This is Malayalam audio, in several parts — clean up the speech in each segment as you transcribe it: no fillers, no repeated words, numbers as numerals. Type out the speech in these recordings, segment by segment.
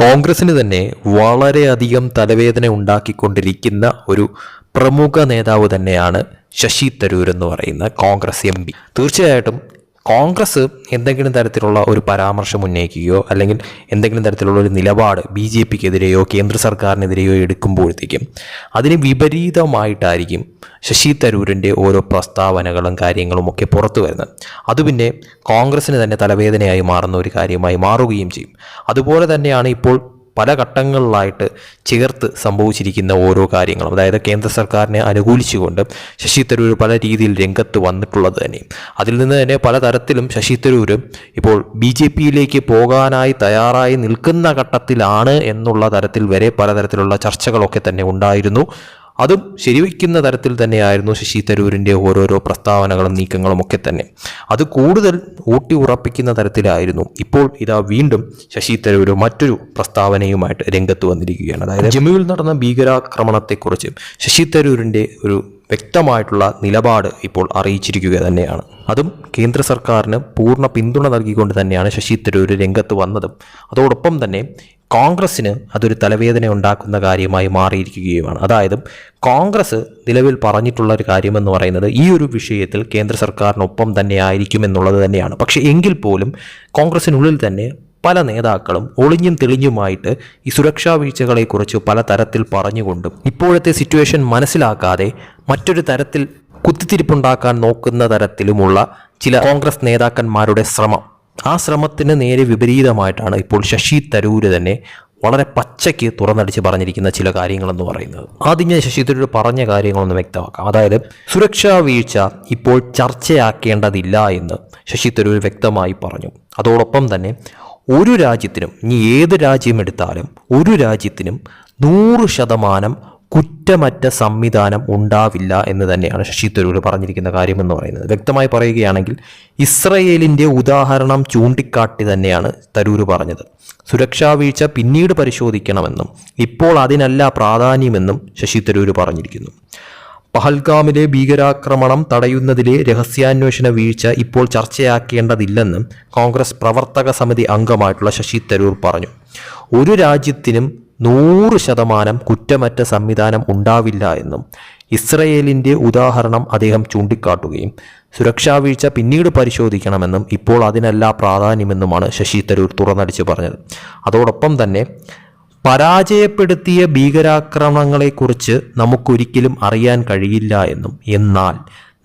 കോൺഗ്രസിന് തന്നെ വളരെയധികം തലവേദന ഉണ്ടാക്കിക്കൊണ്ടിരിക്കുന്ന ഒരു പ്രമുഖ നേതാവ് തന്നെയാണ് ശശി തരൂർ എന്ന് പറയുന്ന കോൺഗ്രസ് എം പി. തീർച്ചയായിട്ടും കോൺഗ്രസ് എന്തെങ്കിലും തരത്തിലുള്ള ഒരു പരാമർശം ഉന്നയിക്കുകയോ അല്ലെങ്കിൽ എന്തെങ്കിലും തരത്തിലുള്ള ഒരു നിലപാട് BJPക്കെതിരെയോ കേന്ദ്ര സർക്കാരിനെതിരെയോ എടുക്കുമ്പോഴത്തേക്കും അതിന് വിപരീതമായിട്ടായിരിക്കും ശശി തരൂരിൻ്റെ ഓരോ പ്രസ്താവനകളും കാര്യങ്ങളും ഒക്കെ പുറത്തു വരുന്നത്. അത് പിന്നെ കോൺഗ്രസിന് തന്നെ തലവേദനയായി മാറുന്ന ഒരു കാര്യമായി മാറുകയും ചെയ്യും. അതുപോലെ തന്നെയാണ് ഇപ്പോൾ പല ഘട്ടങ്ങളിലായിട്ട് ചേർത്ത് സംഭവിച്ചിരിക്കുന്ന ഓരോ കാര്യങ്ങളും. അതായത് കേന്ദ്ര സർക്കാരിനെ അനുകൂലിച്ചുകൊണ്ട് ശശി തരൂർ പല രീതിയിൽ രംഗത്ത് വന്നിട്ടുള്ളത് തന്നെ. അതിൽ നിന്ന് തന്നെ പലതരത്തിലും ശശി തരൂർ ഇപ്പോൾ BJPയിലേക്ക് പോകാനായി തയ്യാറായി നിൽക്കുന്ന ഘട്ടത്തിലാണ് എന്നുള്ള തരത്തിൽ വരെ പലതരത്തിലുള്ള ചർച്ചകളൊക്കെ തന്നെ ഉണ്ടായിരുന്നു. അതും ശരിവയ്ക്കുന്ന തരത്തിൽ തന്നെയായിരുന്നു ശശി തരൂരിൻ്റെ ഓരോരോ പ്രസ്താവനകളും നീക്കങ്ങളും ഒക്കെ തന്നെ. അത് കൂടുതൽ ഊട്ടി ഉറപ്പിക്കുന്ന തരത്തിലായിരുന്നു. ഇപ്പോൾ ഇതാ വീണ്ടും ശശി തരൂർ മറ്റൊരു പ്രസ്താവനയുമായിട്ട് രംഗത്ത് വന്നിരിക്കുകയാണ്. അതായത് ജമ്മുവിൽ നടന്ന ഭീകരാക്രമണത്തെക്കുറിച്ച് ശശി തരൂരിൻ്റെ ഒരു വ്യക്തമായിട്ടുള്ള നിലപാട് ഇപ്പോൾ അറിയിച്ചിരിക്കുക തന്നെയാണ്. അതും കേന്ദ്ര സർക്കാരിന് പൂർണ്ണ പിന്തുണ നൽകിക്കൊണ്ട് തന്നെയാണ് ശശി തരൂർ രംഗത്ത് വന്നതും. അതോടൊപ്പം തന്നെ കോൺഗ്രസ്സിന് അതൊരു തലവേദന ഉണ്ടാക്കുന്ന കാര്യമായി മാറിയിരിക്കുകയുമാണ്. അതായത് കോൺഗ്രസ് നിലവിൽ പറഞ്ഞിട്ടുള്ള ഒരു കാര്യമെന്ന് പറയുന്നത് ഈ ഒരു വിഷയത്തിൽ കേന്ദ്ര സർക്കാരിനൊപ്പം തന്നെ ആയിരിക്കും എന്നുള്ളത് തന്നെയാണ്. പക്ഷേ എങ്കിൽ പോലും കോൺഗ്രസിനുള്ളിൽ തന്നെ പല നേതാക്കളും ഒളിഞ്ഞും തെളിഞ്ഞുമായിട്ട് ഈ സുരക്ഷാ വീഴ്ചകളെക്കുറിച്ച് പല തരത്തിൽ പറഞ്ഞുകൊണ്ടും ഇപ്പോഴത്തെ സിറ്റുവേഷൻ മനസ്സിലാക്കാതെ മറ്റൊരു തരത്തിൽ കുത്തിത്തിരിപ്പുണ്ടാക്കാൻ നോക്കുന്ന തരത്തിലുമുള്ള ചില കോൺഗ്രസ് നേതാക്കന്മാരുടെ ശ്രമം, ആ ശ്രമത്തിന് നേരെ വിപരീതമായിട്ടാണ് ഇപ്പോൾ ശശി തരൂർ തന്നെ വളരെ പച്ചയ്ക്ക് തുറന്നടിച്ച് പറഞ്ഞിരിക്കുന്ന ചില കാര്യങ്ങളെന്ന് പറയുന്നത്. ആദ്യം ഞാൻ ശശി തരൂർ പറഞ്ഞ കാര്യങ്ങളൊന്ന് വ്യക്തമാക്കാം. അതായത് സുരക്ഷാ വീഴ്ച ഇപ്പോൾ ചർച്ചയാക്കേണ്ടതില്ല എന്ന് ശശി തരൂർ വ്യക്തമായി പറഞ്ഞു. അതോടൊപ്പം തന്നെ ഒരു രാജ്യത്തിനും, ഇനി ഏത് രാജ്യം എടുത്താലും ഒരു രാജ്യത്തിനും 100% കുറ്റമറ്റ സംവിധാനം ഉണ്ടാവില്ല എന്ന് തന്നെയാണ് ശശി തരൂർ പറഞ്ഞിരിക്കുന്ന കാര്യമെന്ന് പറയുന്നത്. വ്യക്തമായി പറയുകയാണെങ്കിൽ ഇസ്രയേലിൻ്റെ ഉദാഹരണം ചൂണ്ടിക്കാട്ടി തന്നെയാണ് തരൂർ പറഞ്ഞത്. സുരക്ഷാ വീഴ്ച പിന്നീട് പരിശോധിക്കണമെന്നും ഇപ്പോൾ അതിനല്ല പ്രാധാന്യമെന്നും ശശി തരൂർ പറഞ്ഞിരിക്കുന്നു. പഹൽഗാമിലെ ഭീകരാക്രമണം തടയുന്നതിലെ രഹസ്യാന്വേഷണ വീഴ്ച ഇപ്പോൾ ചർച്ചയാക്കേണ്ടതില്ലെന്നും കോൺഗ്രസ് പ്രവർത്തക സമിതി അംഗമായിട്ടുള്ള ശശി തരൂർ പറഞ്ഞു. ഒരു രാജ്യത്തിനും 100% കുറ്റമറ്റ സംവിധാനം ഉണ്ടാവില്ല എന്നും ഇസ്രയേലിൻ്റെ ഉദാഹരണം അദ്ദേഹം ചൂണ്ടിക്കാട്ടുകയും സുരക്ഷാ വീഴ്ച പിന്നീട് പരിശോധിക്കണമെന്നും ഇപ്പോൾ അതിനല്ല പ്രാധാന്യമെന്നുമാണ് ശശി തരൂർ തുറന്നടിച്ച് പറഞ്ഞത്. അതോടൊപ്പം തന്നെ പരാജയപ്പെടുത്തിയ ഭീകരാക്രമണങ്ങളെക്കുറിച്ച് നമുക്കൊരിക്കലും അറിയാൻ കഴിയില്ല എന്നും എന്നാൽ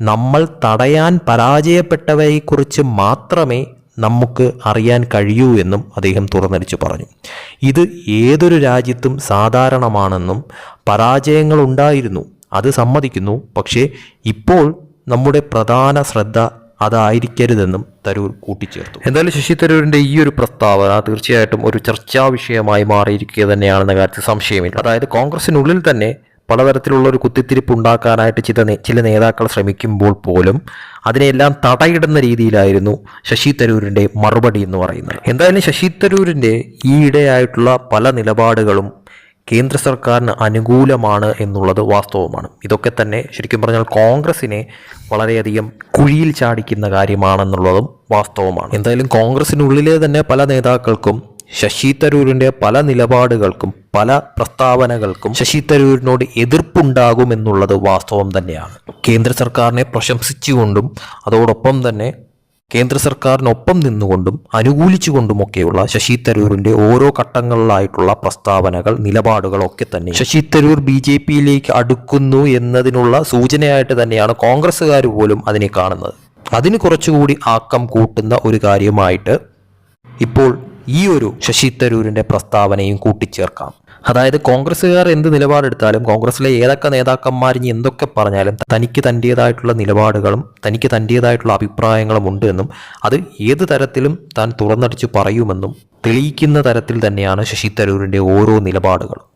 നമ്മൾ തടയാൻ പരാജയപ്പെട്ടവയെക്കുറിച്ച് മാത്രമേ നമുക്ക് അറിയാൻ കഴിയൂ എന്നും അദ്ദേഹം തുറന്നടിച്ചു പറഞ്ഞു. ഇത് ഏതൊരു രാജ്യത്തും സാധാരണമാണെന്നും പരാജയങ്ങളുണ്ടായിരുന്നു, അത് സമ്മതിക്കുന്നു. പക്ഷേ ഇപ്പോൾ നമ്മുടെ പ്രധാന ശ്രദ്ധ അതായിരിക്കരുതെന്നും തരൂർ കൂട്ടിച്ചേർത്തു. എന്തായാലും ശശി തരൂരിൻ്റെ ഈ ഒരു പ്രസ്താവന തീർച്ചയായിട്ടും ഒരു ചർച്ചാ വിഷയമായി മാറിയിരിക്കുക തന്നെയാണെന്ന കാര്യത്തിൽ സംശയമില്ല. അതായത് കോൺഗ്രസിനുള്ളിൽ തന്നെ പലതരത്തിലുള്ള ഒരു കുത്തിത്തിരിപ്പ് ഉണ്ടാക്കാനായിട്ട് ചില നേതാക്കൾ ശ്രമിക്കുമ്പോൾ പോലും അതിനെല്ലാം തടയിടുന്ന രീതിയിലായിരുന്നു ശശി തരൂരിൻ്റെ മറുപടി എന്ന് പറയുന്നത്. എന്തായാലും ശശി തരൂരിൻ്റെ ഈയിടെയായിട്ടുള്ള പല നിലപാടുകളും കേന്ദ്ര സർക്കാരിന് അനുകൂലമാണ് എന്നുള്ളത് വാസ്തവമാണ്. ഇതൊക്കെ തന്നെ ശരിക്കും പറഞ്ഞാൽ കോൺഗ്രസിനെ വളരെയധികം കുഴിയിൽ ചാടിക്കുന്ന കാര്യമാണെന്നുള്ളതും വാസ്തവമാണ്. എന്തായാലും കോൺഗ്രസിനുള്ളിലെ തന്നെ പല നേതാക്കൾക്കും ശശി തരൂരിൻ്റെ പല നിലപാടുകൾക്കും പല പ്രസ്താവനകൾക്കും ശശി തരൂരിനോട് എതിർപ്പുണ്ടാകുമെന്നുള്ളത് വാസ്തവം തന്നെയാണ്. കേന്ദ്ര സർക്കാരിനെ പ്രശംസിച്ചുകൊണ്ടും അതോടൊപ്പം തന്നെ കേന്ദ്ര സർക്കാരിനൊപ്പം നിന്നുകൊണ്ടും അനുകൂലിച്ചുകൊണ്ടുമൊക്കെയുള്ള ശശി തരൂരിൻ്റെ ഓരോ ഘട്ടങ്ങളിലായിട്ടുള്ള പ്രസ്താവനകൾ, നിലപാടുകളൊക്കെ തന്നെ ശശി തരൂർ BJPയിലേക്ക് അടുക്കുന്നു എന്നതിനുള്ള സൂചനയായിട്ട് തന്നെയാണ് കോൺഗ്രസ്സുകാർ പോലും അതിനെ കാണുന്നത്. അതിന് കുറച്ചുകൂടി ആക്കം കൂട്ടുന്ന ഒരു കാര്യമായിട്ട് ഇപ്പോൾ ഈ ഒരു ശശി തരൂരിൻ്റെ പ്രസ്താവനയും കൂട്ടിച്ചേർക്കാം. അതായത് കോൺഗ്രസ്സുകാർ എന്ത് നിലപാടെടുത്താലും, കോൺഗ്രസിലെ ഏതൊക്കെ നേതാക്കന്മാർ ഇനി എന്തൊക്കെ പറഞ്ഞാലും തനിക്ക് തൻ്റേതായിട്ടുള്ള നിലപാടുകളും തനിക്ക് തൻ്റേതായിട്ടുള്ള അഭിപ്രായങ്ങളും ഉണ്ട് എന്നും അത് ഏത് തരത്തിലും താൻ തുറന്നടിച്ച് പറയുമെന്നും തെളിയിക്കുന്ന തരത്തിൽ തന്നെയാണ് ശശി തരൂരിൻ്റെ ഓരോ നിലപാടുകളും.